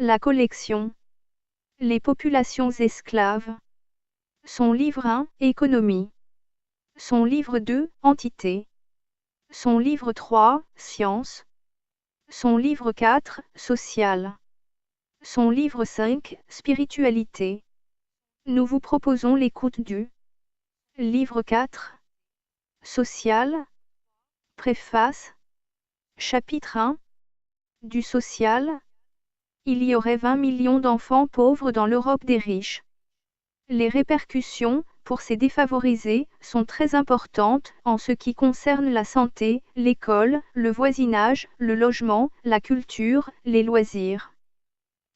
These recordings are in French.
La collection. Les populations esclaves. Son livre 1, Économie. Son livre 2, Entité. Son livre 3, Sciences. Son livre 4, Social. Son livre 5, Spiritualité. Nous vous proposons l'écoute du livre 4, Social. Préface. Chapitre 1. Du social. Il y aurait 20 millions d'enfants pauvres dans l'Europe des riches. Les répercussions, pour ces défavorisés, sont très importantes, en ce qui concerne la santé, l'école, le voisinage, le logement, la culture, les loisirs.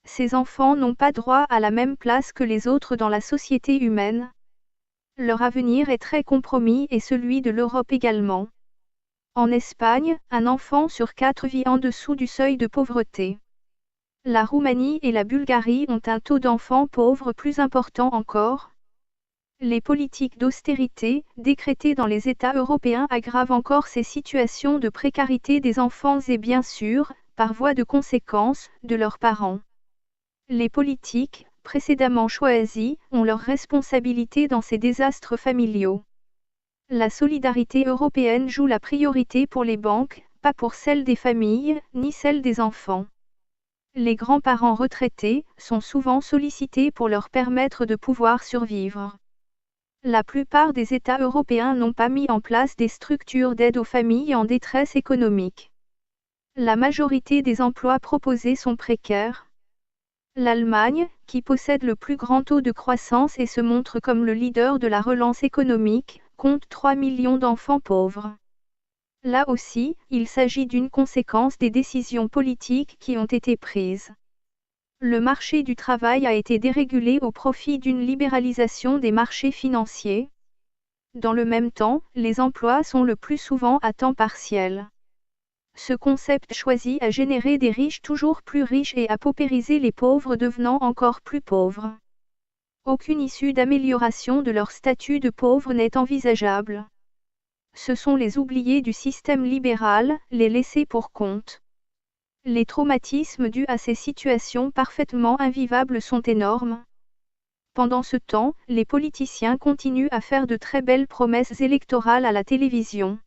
Ces enfants n'ont pas droit à la même place que les autres dans la société humaine. Leur avenir est très compromis et celui de l'Europe également. En Espagne, un enfant sur 4 vit en dessous du seuil de pauvreté. La Roumanie et la Bulgarie ont un taux d'enfants pauvres plus important encore. Les politiques d'austérité, décrétées dans les États européens aggravent encore ces situations de précarité des enfants et bien sûr, par voie de conséquence, de leurs parents. Les politiques, précédemment choisis, ont leur responsabilité dans ces désastres familiaux. La solidarité européenne joue la priorité pour les banques, pas pour celle des familles, ni celle des enfants. Les grands-parents retraités sont souvent sollicités pour leur permettre de pouvoir survivre. La plupart des États européens n'ont pas mis en place des structures d'aide aux familles en détresse économique. La majorité des emplois proposés sont précaires. L'Allemagne, qui possède le plus grand taux de croissance et se montre comme le leader de la relance économique, compte 3 millions d'enfants pauvres. Là aussi, il s'agit d'une conséquence des décisions politiques qui ont été prises. Le marché du travail a été dérégulé au profit d'une libéralisation des marchés financiers. Dans le même temps, les emplois sont le plus souvent à temps partiel. Ce concept choisi a généré des riches toujours plus riches et a paupérisé les pauvres devenant encore plus pauvres. Aucune issue d'amélioration de leur statut de pauvre n'est envisageable. Ce sont les oubliés du système libéral, les laissés pour compte. Les traumatismes dus à ces situations parfaitement invivables sont énormes. Pendant ce temps, les politiciens continuent à faire de très belles promesses électorales à la télévision.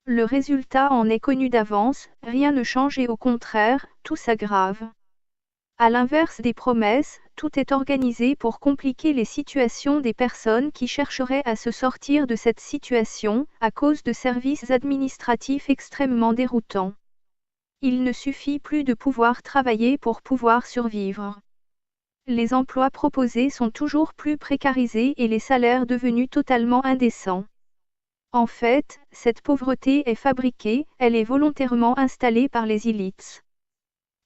Le résultat en est connu d'avance, rien ne change et au contraire, tout s'aggrave. À l'inverse des promesses, tout est organisé pour compliquer les situations des personnes qui chercheraient à se sortir de cette situation, à cause de services administratifs extrêmement déroutants. Il ne suffit plus de pouvoir travailler pour pouvoir survivre. Les emplois proposés sont toujours plus précarisés et les salaires devenus totalement indécents. En fait, cette pauvreté est fabriquée, elle est volontairement installée par les élites.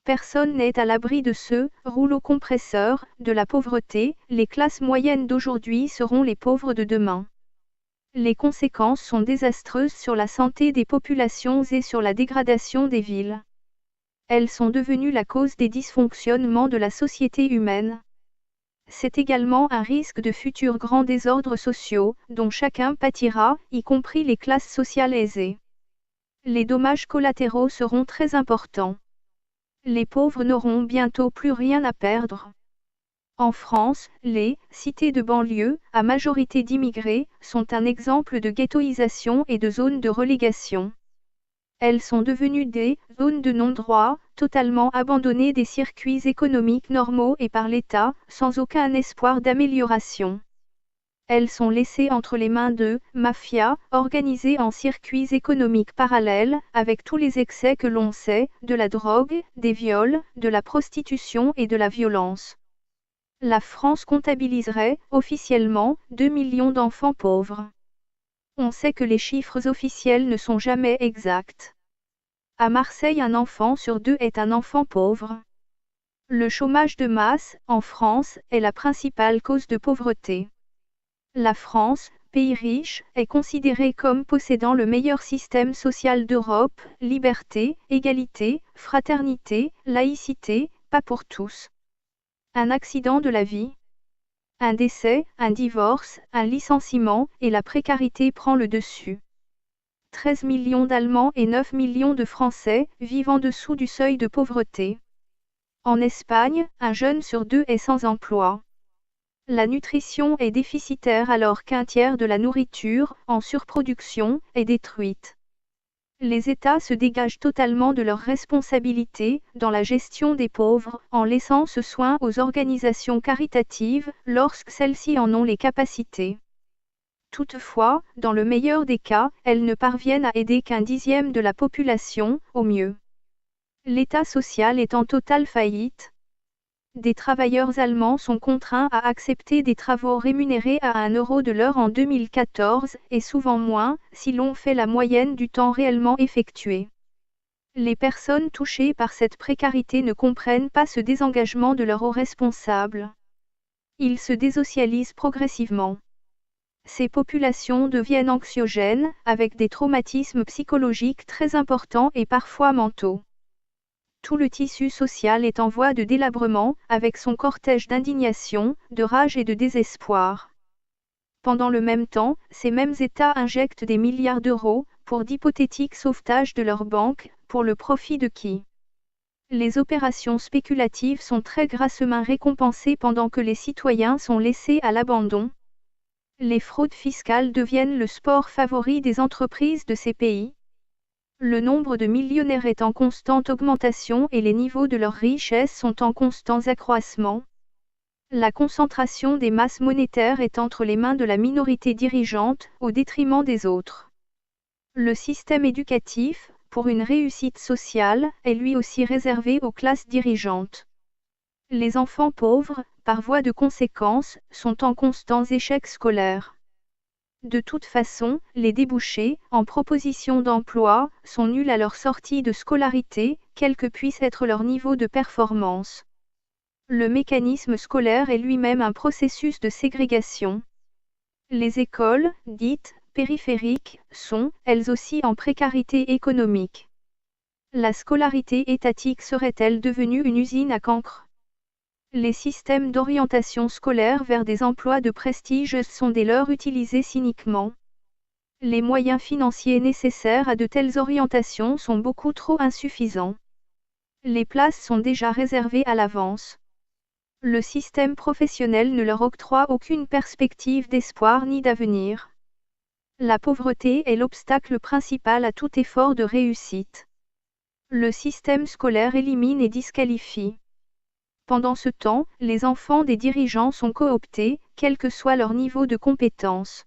Personne n'est à l'abri de ce rouleau compresseur de la pauvreté, les classes moyennes d'aujourd'hui seront les pauvres de demain. Les conséquences sont désastreuses sur la santé des populations et sur la dégradation des villes. Elles sont devenues la cause des dysfonctionnements de la société humaine. C'est également un risque de futurs grands désordres sociaux, dont chacun pâtira, y compris les classes sociales aisées. Les dommages collatéraux seront très importants. Les pauvres n'auront bientôt plus rien à perdre. En France, les cités de banlieue, à majorité d'immigrés, sont un exemple de ghettoisation et de zones de relégation. Elles sont devenues des zones de non-droit, totalement abandonnées des circuits économiques normaux et par l'État, sans aucun espoir d'amélioration. Elles sont laissées entre les mains de mafias, organisées en circuits économiques parallèles, avec tous les excès que l'on sait, de la drogue, des viols, de la prostitution et de la violence. La France comptabiliserait, officiellement, 2 millions d'enfants pauvres. On sait que les chiffres officiels ne sont jamais exacts. À Marseille, un enfant sur 2 est un enfant pauvre. Le chômage de masse, en France, est la principale cause de pauvreté. La France, pays riche, est considérée comme possédant le meilleur système social d'Europe, liberté, égalité, fraternité, laïcité, pas pour tous. Un accident de la vie. Un décès, un divorce, un licenciement, et la précarité prend le dessus. 13 millions d'Allemands et 9 millions de Français vivent en dessous du seuil de pauvreté. En Espagne, un jeune sur 2 est sans emploi. La nutrition est déficitaire alors qu'un tiers de la nourriture, en surproduction, est détruite. Les États se dégagent totalement de leurs responsabilités dans la gestion des pauvres, en laissant ce soin aux organisations caritatives, lorsque celles-ci en ont les capacités. Toutefois, dans le meilleur des cas, elles ne parviennent à aider qu'un dixième de la population, au mieux. L'État social est en totale faillite. Des travailleurs allemands sont contraints à accepter des travaux rémunérés à 1 euro de l'heure en 2014, et souvent moins, si l'on fait la moyenne du temps réellement effectué. Les personnes touchées par cette précarité ne comprennent pas ce désengagement de leurs hauts responsables. Ils se désocialisent progressivement. Ces populations deviennent anxiogènes, avec des traumatismes psychologiques très importants et parfois mentaux. Tout le tissu social est en voie de délabrement, avec son cortège d'indignation, de rage et de désespoir. Pendant le même temps, ces mêmes États injectent des milliards d'euros, pour d'hypothétiques sauvetages de leurs banques, pour le profit de qui? Les opérations spéculatives sont très grassement récompensées pendant que les citoyens sont laissés à l'abandon. Les fraudes fiscales deviennent le sport favori des entreprises de ces pays. Le nombre de millionnaires est en constante augmentation et les niveaux de leur richesse sont en constant accroissement. La concentration des masses monétaires est entre les mains de la minorité dirigeante, au détriment des autres. Le système éducatif, pour une réussite sociale, est lui aussi réservé aux classes dirigeantes. Les enfants pauvres, par voie de conséquence, sont en constants échecs scolaires. De toute façon, les débouchés, en proposition d'emploi, sont nuls à leur sortie de scolarité, quel que puisse être leur niveau de performance. Le mécanisme scolaire est lui-même un processus de ségrégation. Les écoles, dites périphériques, sont, elles aussi en précarité économique. La scolarité étatique serait-elle devenue une usine à cancre? Les systèmes d'orientation scolaire vers des emplois de prestige sont dès lors utilisés cyniquement. Les moyens financiers nécessaires à de telles orientations sont beaucoup trop insuffisants. Les places sont déjà réservées à l'avance. Le système professionnel ne leur octroie aucune perspective d'espoir ni d'avenir. La pauvreté est l'obstacle principal à tout effort de réussite. Le système scolaire élimine et disqualifie. Pendant ce temps, les enfants des dirigeants sont cooptés, quel que soit leur niveau de compétence.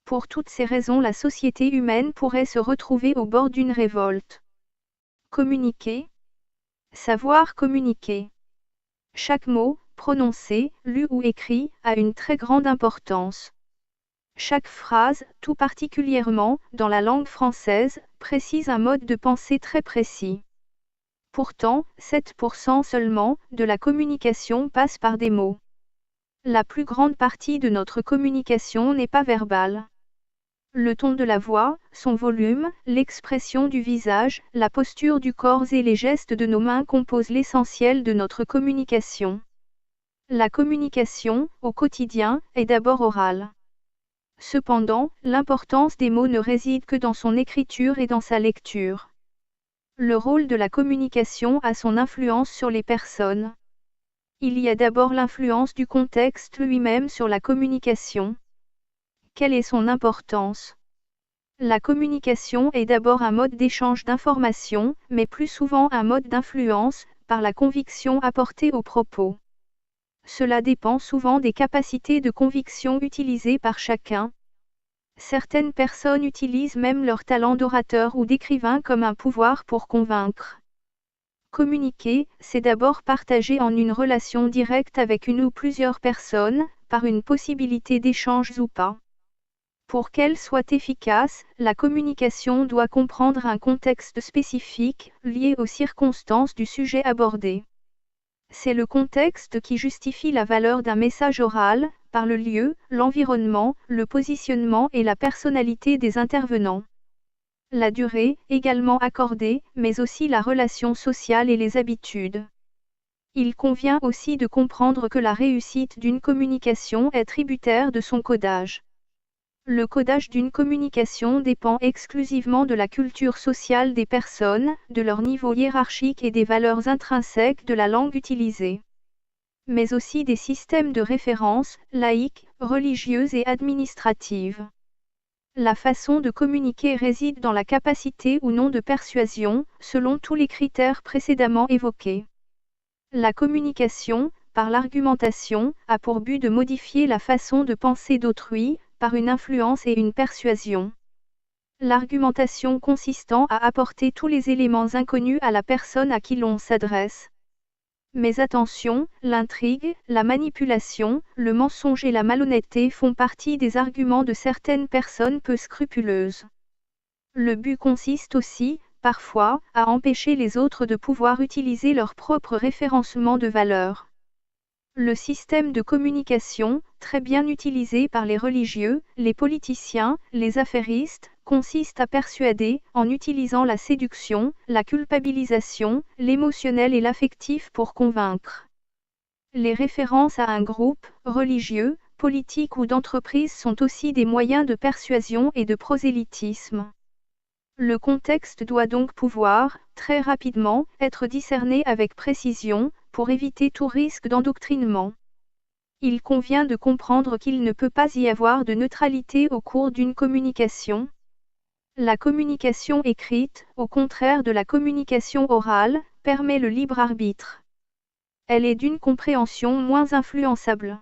Pour toutes ces raisons, la société humaine pourrait se retrouver au bord d'une révolte. Communiquer. Savoir communiquer. Chaque mot, prononcé, lu ou écrit, a une très grande importance. Chaque phrase, tout particulièrement, dans la langue française, précise un mode de pensée très précis. Pourtant, 7% seulement de la communication passe par des mots. La plus grande partie de notre communication n'est pas verbale. Le ton de la voix, son volume, l'expression du visage, la posture du corps et les gestes de nos mains composent l'essentiel de notre communication. La communication, au quotidien, est d'abord orale. Cependant, l'importance des mots ne réside que dans son écriture et dans sa lecture. Le rôle de la communication a son influence sur les personnes. Il y a d'abord l'influence du contexte lui-même sur la communication. Quelle est son importance? La communication est d'abord un mode d'échange d'informations, mais plus souvent un mode d'influence, par la conviction apportée aux propos. Cela dépend souvent des capacités de conviction utilisées par chacun. Certaines personnes utilisent même leur talent d'orateur ou d'écrivain comme un pouvoir pour convaincre. Communiquer, c'est d'abord partager en une relation directe avec une ou plusieurs personnes, par une possibilité d'échange ou pas. Pour qu'elle soit efficace, la communication doit comprendre un contexte spécifique, lié aux circonstances du sujet abordé. C'est le contexte qui justifie la valeur d'un message oral, par le lieu, l'environnement, le positionnement et la personnalité des intervenants. La durée, également accordée, mais aussi la relation sociale et les habitudes. Il convient aussi de comprendre que la réussite d'une communication est tributaire de son codage. Le codage d'une communication dépend exclusivement de la culture sociale des personnes, de leur niveau hiérarchique et des valeurs intrinsèques de la langue utilisée. Mais aussi des systèmes de référence, laïques, religieuses et administratives. La façon de communiquer réside dans la capacité ou non de persuasion, selon tous les critères précédemment évoqués. La communication, par l'argumentation, a pour but de modifier la façon de penser d'autrui, par une influence et une persuasion. L'argumentation consistant à apporter tous les éléments inconnus à la personne à qui l'on s'adresse. Mais attention, l'intrigue, la manipulation, le mensonge et la malhonnêteté font partie des arguments de certaines personnes peu scrupuleuses. Le but consiste aussi, parfois, à empêcher les autres de pouvoir utiliser leur propre référencement de valeur. Le système de communication, très bien utilisé par les religieux, les politiciens, les affairistes, consiste à persuader, en utilisant la séduction, la culpabilisation, l'émotionnel et l'affectif pour convaincre. Les références à un groupe, religieux, politique ou d'entreprise sont aussi des moyens de persuasion et de prosélytisme. Le contexte doit donc pouvoir, très rapidement, être discerné avec précision, pour éviter tout risque d'endoctrinement. Il convient de comprendre qu'il ne peut pas y avoir de neutralité au cours d'une communication. La communication écrite, au contraire de la communication orale, permet le libre arbitre. Elle est d'une compréhension moins influençable.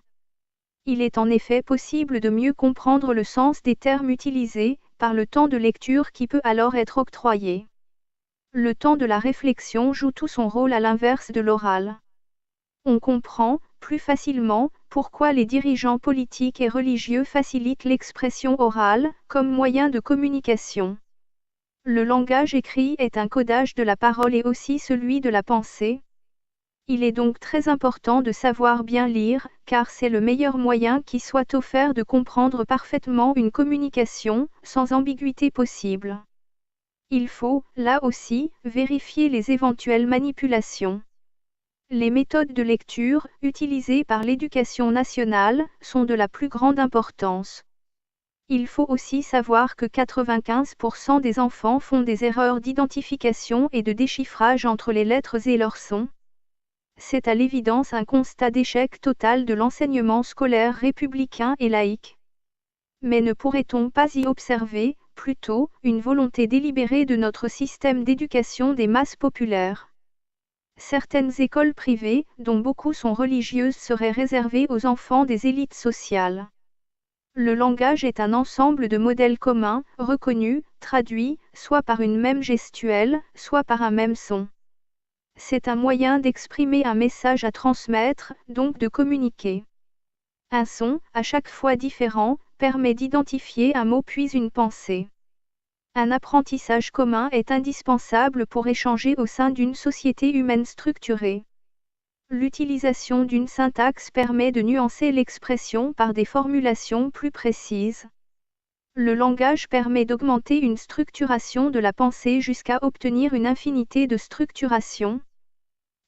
Il est en effet possible de mieux comprendre le sens des termes utilisés, par le temps de lecture qui peut alors être octroyé. Le temps de la réflexion joue tout son rôle à l'inverse de l'oral. On comprend, plus facilement, pourquoi les dirigeants politiques et religieux facilitent l'expression orale, comme moyen de communication. Le langage écrit est un codage de la parole et aussi celui de la pensée. Il est donc très important de savoir bien lire, car c'est le meilleur moyen qui soit offert de comprendre parfaitement une communication, sans ambiguïté possible. Il faut, là aussi, vérifier les éventuelles manipulations. Les méthodes de lecture, utilisées par l'éducation nationale, sont de la plus grande importance. Il faut aussi savoir que 95% des enfants font des erreurs d'identification et de déchiffrage entre les lettres et leurs sons. C'est à l'évidence un constat d'échec total de l'enseignement scolaire républicain et laïque. Mais ne pourrait-on pas y observer, plutôt, une volonté délibérée de notre système d'éducation des masses populaires? Certaines écoles privées, dont beaucoup sont religieuses, seraient réservées aux enfants des élites sociales. Le langage est un ensemble de modèles communs, reconnus, traduits, soit par une même gestuelle, soit par un même son. C'est un moyen d'exprimer un message à transmettre, donc de communiquer. Un son, à chaque fois différent, permet d'identifier un mot puis une pensée. Un apprentissage commun est indispensable pour échanger au sein d'une société humaine structurée. L'utilisation d'une syntaxe permet de nuancer l'expression par des formulations plus précises. Le langage permet d'augmenter une structuration de la pensée jusqu'à obtenir une infinité de structurations.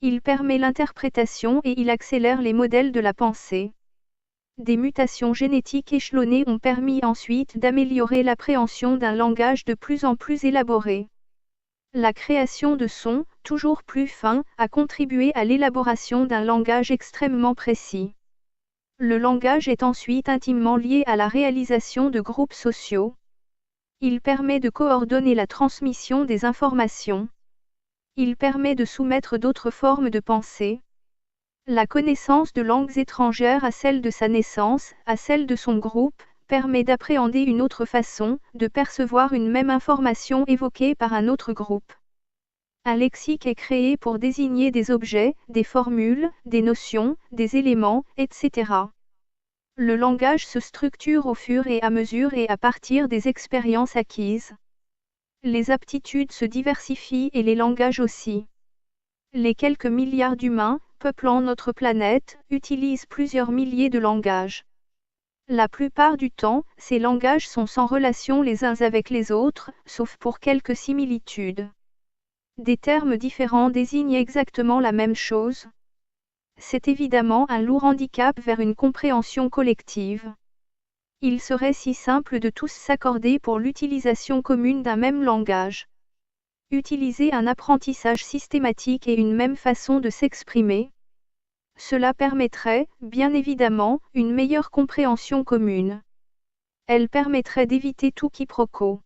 Il permet l'interprétation et il accélère les modèles de la pensée. Des mutations génétiques échelonnées ont permis ensuite d'améliorer l'appréhension d'un langage de plus en plus élaboré. La création de sons, toujours plus fins, a contribué à l'élaboration d'un langage extrêmement précis. Le langage est ensuite intimement lié à la réalisation de groupes sociaux. Il permet de coordonner la transmission des informations. Il permet de soumettre d'autres formes de pensée. La connaissance de langues étrangères à celle de sa naissance, à celle de son groupe, permet d'appréhender une autre façon, de percevoir une même information évoquée par un autre groupe. Un lexique est créé pour désigner des objets, des formules, des notions, des éléments, etc. Le langage se structure au fur et à mesure et à partir des expériences acquises. Les aptitudes se diversifient et les langages aussi. Les quelques milliards d'humains, peuplant notre planète, utilisent plusieurs milliers de langages. La plupart du temps, ces langages sont sans relation les uns avec les autres, sauf pour quelques similitudes. Des termes différents désignent exactement la même chose. C'est évidemment un lourd handicap vers une compréhension collective. Il serait si simple de tous s'accorder pour l'utilisation commune d'un même langage. Utiliser un apprentissage systématique et une même façon de s'exprimer. Cela permettrait, bien évidemment, une meilleure compréhension commune. Elle permettrait d'éviter tout quiproquo.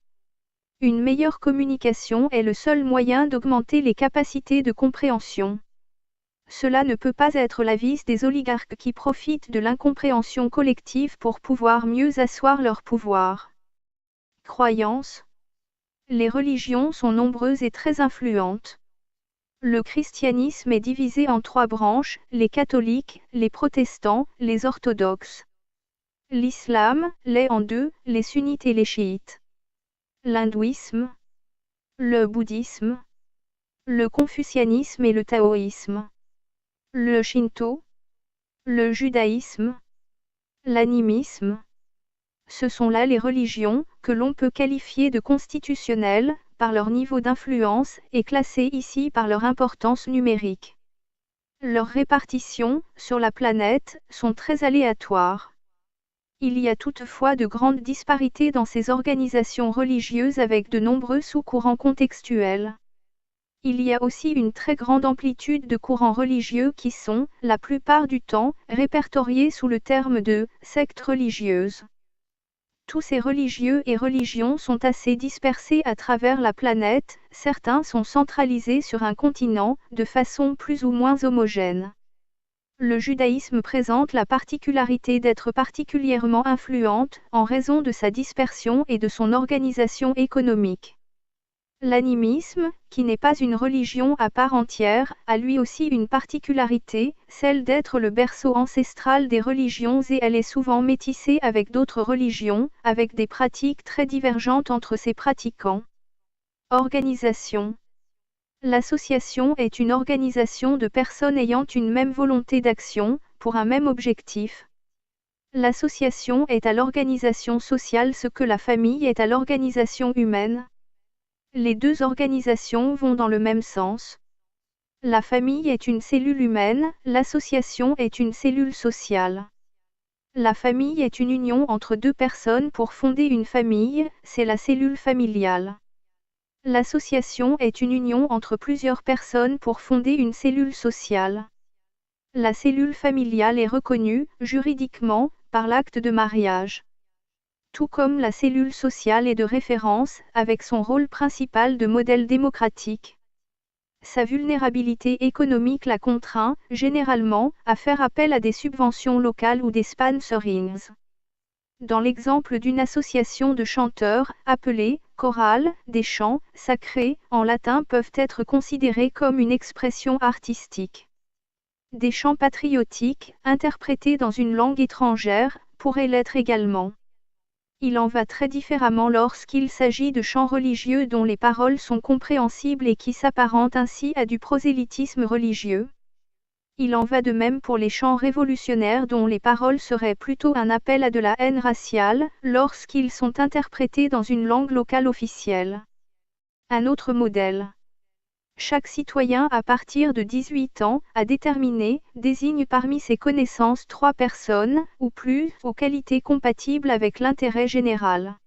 Une meilleure communication est le seul moyen d'augmenter les capacités de compréhension. Cela ne peut pas être la vice des oligarques qui profitent de l'incompréhension collective pour pouvoir mieux asseoir leur pouvoir. Croyances. Les religions sont nombreuses et très influentes. Le christianisme est divisé en 3 branches, les catholiques, les protestants, les orthodoxes. L'islam l'est en 2, les sunnites et les chiites. L'hindouisme, le bouddhisme, le confucianisme et le taoïsme. Le shinto, le judaïsme, l'animisme. Ce sont là les religions que l'on peut qualifier de constitutionnelles, par leur niveau d'influence, et classées ici par leur importance numérique. Leurs répartitions, sur la planète, sont très aléatoires. Il y a toutefois de grandes disparités dans ces organisations religieuses avec de nombreux sous-courants contextuels. Il y a aussi une très grande amplitude de courants religieux qui sont, la plupart du temps, répertoriés sous le terme de « sectes religieuses ». Tous ces religieux et religions sont assez dispersés à travers la planète, certains sont centralisés sur un continent, de façon plus ou moins homogène. Le judaïsme présente la particularité d'être particulièrement influente, en raison de sa dispersion et de son organisation économique. L'animisme, qui n'est pas une religion à part entière, a lui aussi une particularité, celle d'être le berceau ancestral des religions et elle est souvent métissée avec d'autres religions, avec des pratiques très divergentes entre ses pratiquants. Organisation. L'association est une organisation de personnes ayant une même volonté d'action, pour un même objectif. L'association est à l'organisation sociale ce que la famille est à l'organisation humaine. Les 2 organisations vont dans le même sens. La famille est une cellule humaine, l'association est une cellule sociale. La famille est une union entre 2 personnes pour fonder une famille, c'est la cellule familiale. L'association est une union entre plusieurs personnes pour fonder une cellule sociale. La cellule familiale est reconnue, juridiquement, par l'acte de mariage. Tout comme la cellule sociale est de référence, avec son rôle principal de modèle démocratique. Sa vulnérabilité économique la contraint, généralement, à faire appel à des subventions locales ou des sponsorings. Dans l'exemple d'une association de chanteurs, appelée « chorale », des chants « sacrés » en latin peuvent être considérés comme une expression artistique. Des chants patriotiques, interprétés dans une langue étrangère, pourraient l'être également. Il en va très différemment lorsqu'il s'agit de chants religieux dont les paroles sont compréhensibles et qui s'apparentent ainsi à du prosélytisme religieux. Il en va de même pour les chants révolutionnaires dont les paroles seraient plutôt un appel à de la haine raciale, lorsqu'ils sont interprétés dans une langue locale officielle. Un autre modèle. Chaque citoyen à partir de 18 ans, à déterminer, désigne parmi ses connaissances 3 personnes, ou plus, aux qualités compatibles avec l'intérêt général.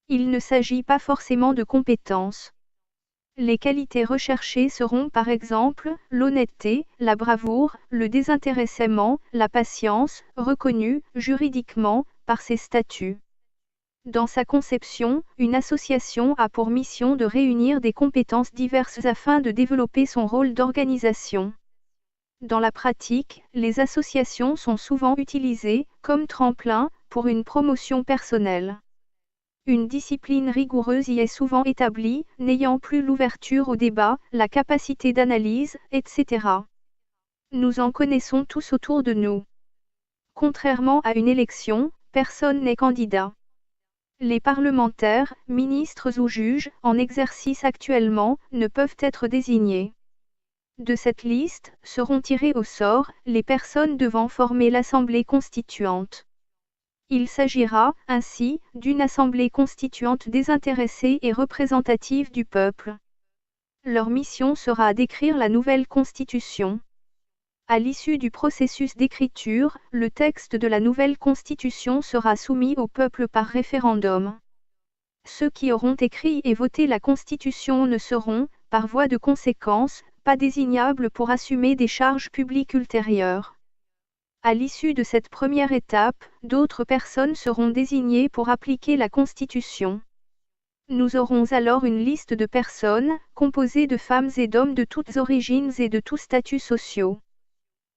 Il ne s'agit pas forcément de compétences. Les qualités recherchées seront par exemple, l'honnêteté, la bravoure, le désintéressement, la patience, reconnues, juridiquement, par ses statuts. Dans sa conception, une association a pour mission de réunir des compétences diverses afin de développer son rôle d'organisation. Dans la pratique, les associations sont souvent utilisées, comme tremplin, pour une promotion personnelle. Une discipline rigoureuse y est souvent établie, n'ayant plus l'ouverture au débat, la capacité d'analyse, etc. Nous en connaissons tous autour de nous. Contrairement à une élection, personne n'est candidat. Les parlementaires, ministres ou juges, en exercice actuellement, ne peuvent être désignés. De cette liste, seront tirées au sort, les personnes devant former l'Assemblée constituante. Il s'agira, ainsi, d'une Assemblée constituante désintéressée et représentative du peuple. Leur mission sera d'écrire la nouvelle Constitution. À l'issue du processus d'écriture, le texte de la nouvelle Constitution sera soumis au peuple par référendum. Ceux qui auront écrit et voté la Constitution ne seront, par voie de conséquence, pas désignables pour assumer des charges publiques ultérieures. À l'issue de cette première étape, d'autres personnes seront désignées pour appliquer la Constitution. Nous aurons alors une liste de personnes, composée de femmes et d'hommes de toutes origines et de tous statuts sociaux.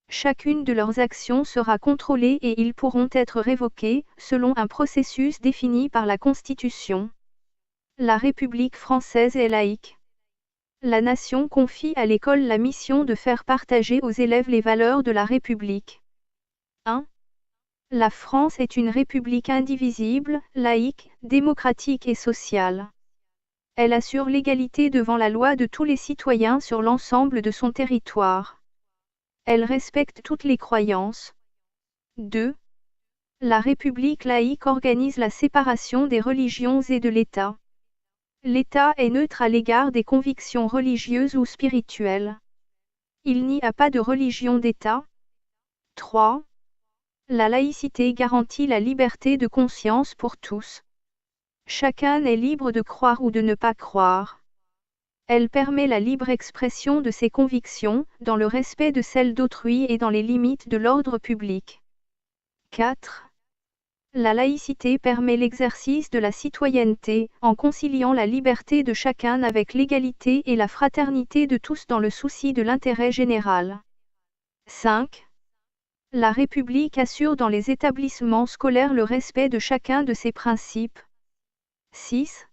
Chacune de leurs actions sera contrôlée et ils pourront être révoqués, selon un processus défini par la Constitution. La République française est laïque. La nation confie à l'école la mission de faire partager aux élèves les valeurs de la République. 1. La France est une république indivisible, laïque, démocratique et sociale. Elle assure l'égalité devant la loi de tous les citoyens sur l'ensemble de son territoire. Elle respecte toutes les croyances. 2. La République laïque organise la séparation des religions et de l'État. L'État est neutre à l'égard des convictions religieuses ou spirituelles. Il n'y a pas de religion d'État. 3. La laïcité garantit la liberté de conscience pour tous. Chacun est libre de croire ou de ne pas croire. Elle permet la libre expression de ses convictions, dans le respect de celles d'autrui et dans les limites de l'ordre public. 4. La laïcité permet l'exercice de la citoyenneté, en conciliant la liberté de chacun avec l'égalité et la fraternité de tous dans le souci de l'intérêt général. 5. La République assure dans les établissements scolaires le respect de chacun de ses principes. 6.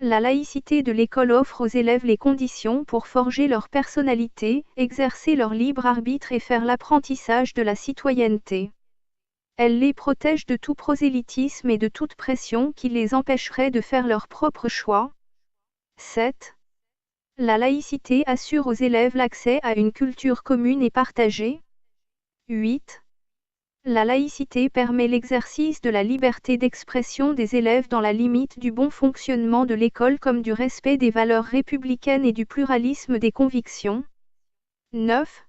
La laïcité de l'école offre aux élèves les conditions pour forger leur personnalité, exercer leur libre arbitre et faire l'apprentissage de la citoyenneté. Elle les protège de tout prosélytisme et de toute pression qui les empêcherait de faire leur propre choix. 7. La laïcité assure aux élèves l'accès à une culture commune et partagée. 8. La laïcité permet l'exercice de la liberté d'expression des élèves dans la limite du bon fonctionnement de l'école comme du respect des valeurs républicaines et du pluralisme des convictions. 9.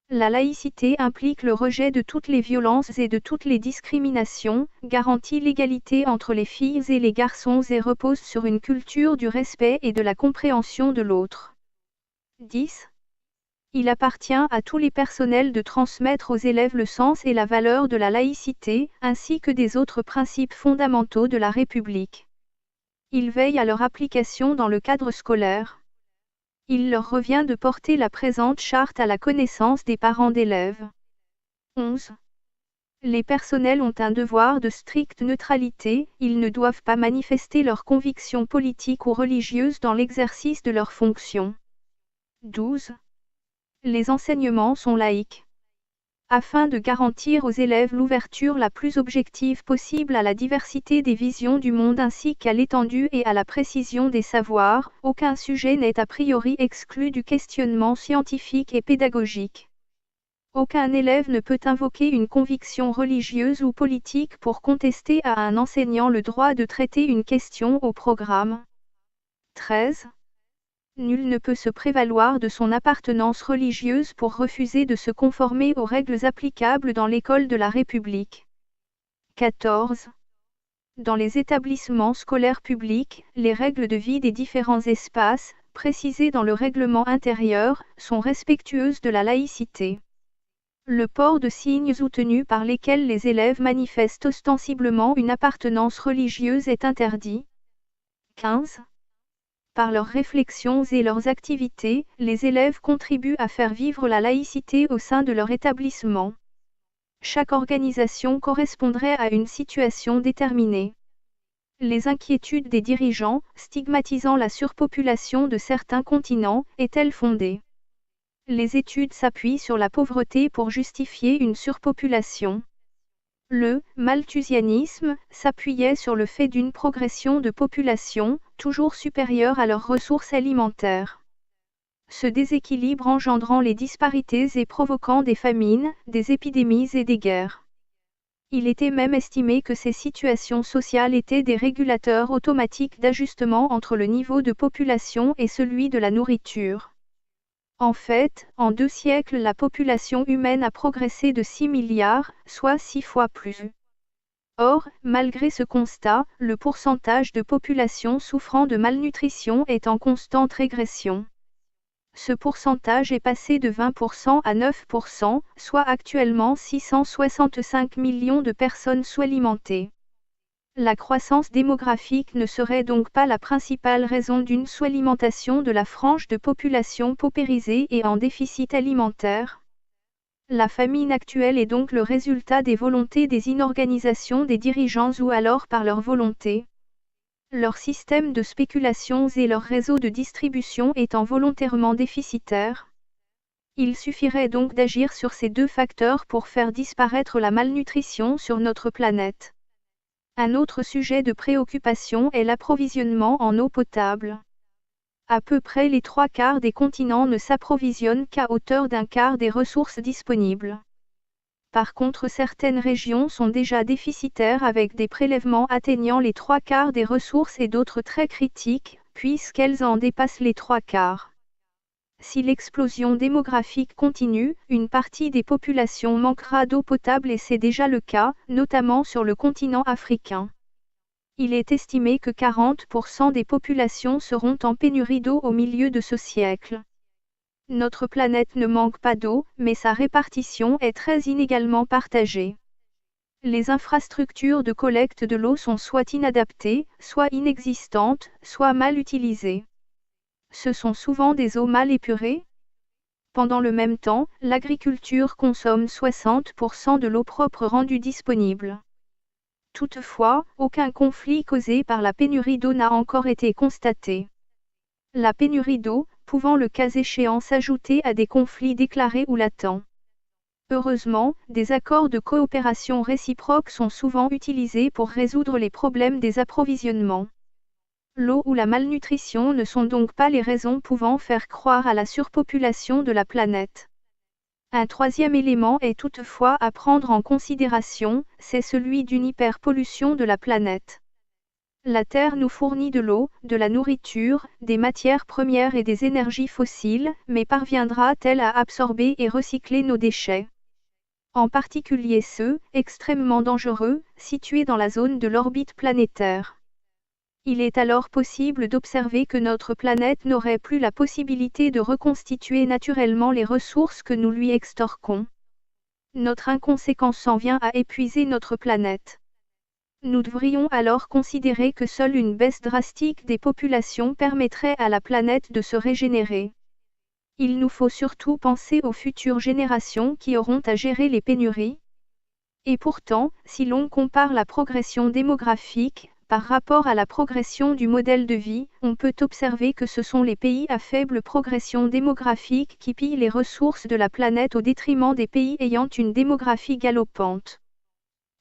La laïcité implique le rejet de toutes les violences et de toutes les discriminations, garantit l'égalité entre les filles et les garçons et repose sur une culture du respect et de la compréhension de l'autre. 10. Il appartient à tous les personnels de transmettre aux élèves le sens et la valeur de la laïcité, ainsi que des autres principes fondamentaux de la République. Il veille à leur application dans le cadre scolaire. Il leur revient de porter la présente charte à la connaissance des parents d'élèves. 11. Les personnels ont un devoir de stricte neutralité, ils ne doivent pas manifester leurs convictions politiques ou religieuses dans l'exercice de leurs fonctions. 12. Les enseignements sont laïques. Afin de garantir aux élèves l'ouverture la plus objective possible à la diversité des visions du monde ainsi qu'à l'étendue et à la précision des savoirs, aucun sujet n'est a priori exclu du questionnement scientifique et pédagogique. Aucun élève ne peut invoquer une conviction religieuse ou politique pour contester à un enseignant le droit de traiter une question au programme. 13. Nul ne peut se prévaloir de son appartenance religieuse pour refuser de se conformer aux règles applicables dans l'école de la République. 14. Dans les établissements scolaires publics, les règles de vie des différents espaces, précisées dans le règlement intérieur, sont respectueuses de la laïcité. Le port de signes ou tenues par lesquels les élèves manifestent ostensiblement une appartenance religieuse est interdit. 15. Par leurs réflexions et leurs activités, les élèves contribuent à faire vivre la laïcité au sein de leur établissement. Chaque organisation correspondrait à une situation déterminée. Les inquiétudes des dirigeants, stigmatisant la surpopulation de certains continents, est-elle fondée? Les études s'appuient sur la pauvreté pour justifier une surpopulation. Le malthusianisme s'appuyait sur le fait d'une progression de population, toujours supérieure à leurs ressources alimentaires. Ce déséquilibre engendrant les disparités et provoquant des famines, des épidémies et des guerres. Il était même estimé que ces situations sociales étaient des régulateurs automatiques d'ajustement entre le niveau de population et celui de la nourriture. En fait, en 2 siècles la population humaine a progressé de 6 milliards, soit 6 fois plus. Or, malgré ce constat, le pourcentage de population souffrant de malnutrition est en constante régression. Ce pourcentage est passé de 20% à 9%, soit actuellement 665 millions de personnes sous-alimentées. La croissance démographique ne serait donc pas la principale raison d'une sous-alimentation de la frange de population paupérisée et en déficit alimentaire. La famine actuelle est donc le résultat des volontés des inorganisations des dirigeants ou alors par leur volonté. Leur système de spéculation et leur réseau de distribution étant volontairement déficitaires. Il suffirait donc d'agir sur ces 2 facteurs pour faire disparaître la malnutrition sur notre planète. Un autre sujet de préoccupation est l'approvisionnement en eau potable. À peu près les 3/4 des continents ne s'approvisionnent qu'à hauteur d'un quart des ressources disponibles. Par contre, certaines régions sont déjà déficitaires avec des prélèvements atteignant les 3/4 des ressources et d'autres très critiques, puisqu'elles en dépassent les 3/4. Si l'explosion démographique continue, une partie des populations manquera d'eau potable et c'est déjà le cas, notamment sur le continent africain. Il est estimé que 40% des populations seront en pénurie d'eau au milieu de ce siècle. Notre planète ne manque pas d'eau, mais sa répartition est très inégalement partagée. Les infrastructures de collecte de l'eau sont soit inadaptées, soit inexistantes, soit mal utilisées. Ce sont souvent des eaux mal épurées. Pendant le même temps, l'agriculture consomme 60% de l'eau propre rendue disponible. Toutefois, aucun conflit causé par la pénurie d'eau n'a encore été constaté. La pénurie d'eau, pouvant le cas échéant s'ajouter à des conflits déclarés ou latents. Heureusement, des accords de coopération réciproque sont souvent utilisés pour résoudre les problèmes des approvisionnements. L'eau ou la malnutrition ne sont donc pas les raisons pouvant faire croire à la surpopulation de la planète. Un troisième élément est toutefois à prendre en considération, c'est celui d'une hyperpollution de la planète. La Terre nous fournit de l'eau, de la nourriture, des matières premières et des énergies fossiles, mais parviendra-t-elle à absorber et recycler nos déchets? En particulier ceux, extrêmement dangereux, situés dans la zone de l'orbite planétaire. Il est alors possible d'observer que notre planète n'aurait plus la possibilité de reconstituer naturellement les ressources que nous lui extorquons. Notre inconséquence en vient à épuiser notre planète. Nous devrions alors considérer que seule une baisse drastique des populations permettrait à la planète de se régénérer. Il nous faut surtout penser aux futures générations qui auront à gérer les pénuries. Et pourtant, si l'on compare la progression démographique, par rapport à la progression du modèle de vie, on peut observer que ce sont les pays à faible progression démographique qui pillent les ressources de la planète au détriment des pays ayant une démographie galopante.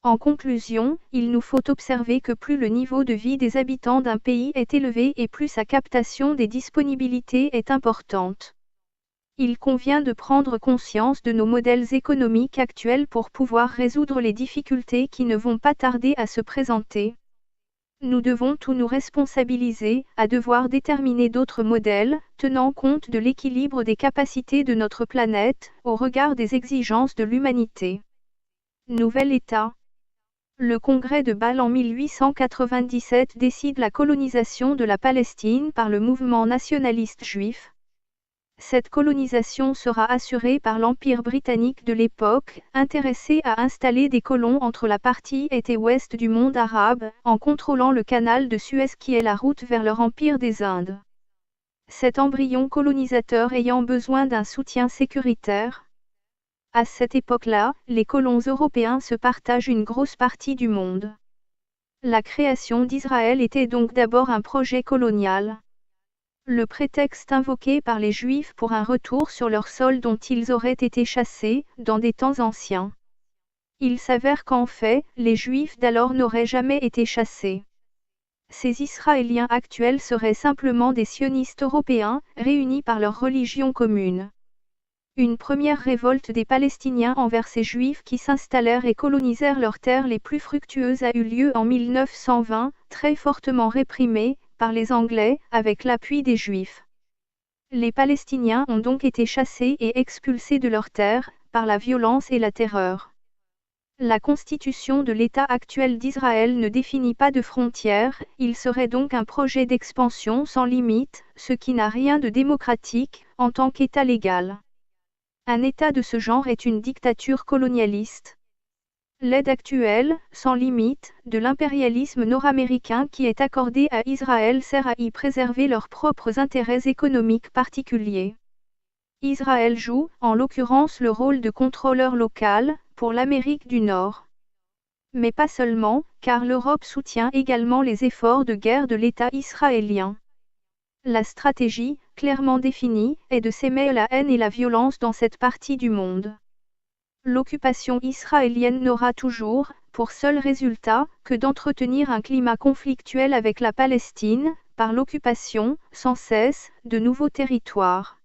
En conclusion, il nous faut observer que plus le niveau de vie des habitants d'un pays est élevé et plus sa captation des disponibilités est importante. Il convient de prendre conscience de nos modèles économiques actuels pour pouvoir résoudre les difficultés qui ne vont pas tarder à se présenter. Nous devons tous nous responsabiliser, à devoir déterminer d'autres modèles, tenant compte de l'équilibre des capacités de notre planète, au regard des exigences de l'humanité. Nouvel État. Le Congrès de Bâle en 1897 décide la colonisation de la Palestine par le mouvement nationaliste juif. Cette colonisation sera assurée par l'Empire britannique de l'époque, intéressé à installer des colons entre la partie est et ouest du monde arabe, en contrôlant le canal de Suez qui est la route vers leur empire des Indes. Cet embryon colonisateur ayant besoin d'un soutien sécuritaire. À cette époque-là, les colons européens se partagent une grosse partie du monde. La création d'Israël était donc d'abord un projet colonial. Le prétexte invoqué par les Juifs pour un retour sur leur sol dont ils auraient été chassés, dans des temps anciens. Il s'avère qu'en fait, les Juifs d'alors n'auraient jamais été chassés. Ces Israéliens actuels seraient simplement des sionistes européens, réunis par leur religion commune. Une première révolte des Palestiniens envers ces Juifs qui s'installèrent et colonisèrent leurs terres les plus fructueuses a eu lieu en 1920, très fortement réprimée, par les Anglais, avec l'appui des Juifs. Les Palestiniens ont donc été chassés et expulsés de leurs terres, par la violence et la terreur. La constitution de l'État actuel d'Israël ne définit pas de frontières, il serait donc un projet d'expansion sans limite, ce qui n'a rien de démocratique, en tant qu'État légal. Un État de ce genre est une dictature colonialiste. L'aide actuelle, sans limite, de l'impérialisme nord-américain qui est accordée à Israël sert à y préserver leurs propres intérêts économiques particuliers. Israël joue, en l'occurrence, le rôle de contrôleur local, pour l'Amérique du Nord. Mais pas seulement, car l'Europe soutient également les efforts de guerre de l'État israélien. La stratégie, clairement définie, est de s'aimer la haine et la violence dans cette partie du monde. L'occupation israélienne n'aura toujours, pour seul résultat, que d'entretenir un climat conflictuel avec la Palestine, par l'occupation, sans cesse, de nouveaux territoires.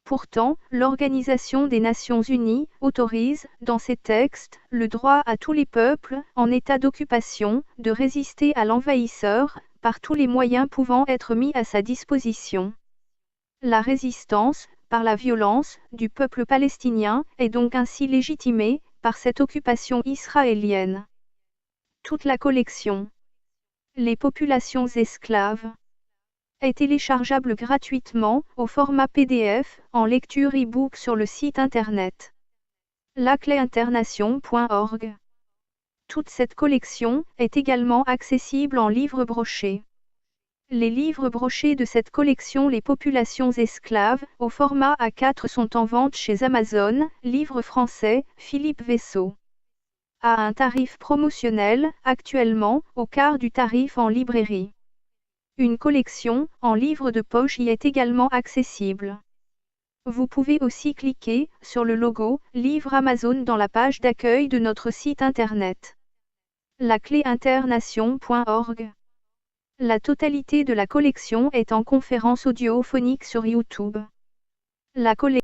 Pourtant, l'Organisation des Nations Unies autorise, dans ses textes, le droit à tous les peuples, en état d'occupation, de résister à l'envahisseur, par tous les moyens pouvant être mis à sa disposition. La résistance, par la violence, du peuple palestinien, est donc ainsi légitimée, par cette occupation israélienne. Toute la collection. Les populations esclaves est téléchargeable gratuitement, au format PDF, en lecture e-book sur le site internet lacléinternation.org. Toute cette collection est également accessible en livre broché. Les livres brochés de cette collection Les populations esclaves, au format A4 sont en vente chez Amazon, livre français, Philippe Vaisseau. À un tarif promotionnel, actuellement, au quart du tarif en librairie. Une collection, en livre de poche y est également accessible. Vous pouvez aussi cliquer, sur le logo, Livre Amazon dans la page d'accueil de notre site internet. lacléinternation.org. La totalité de la collection est en conférence audiophonique sur YouTube. La collection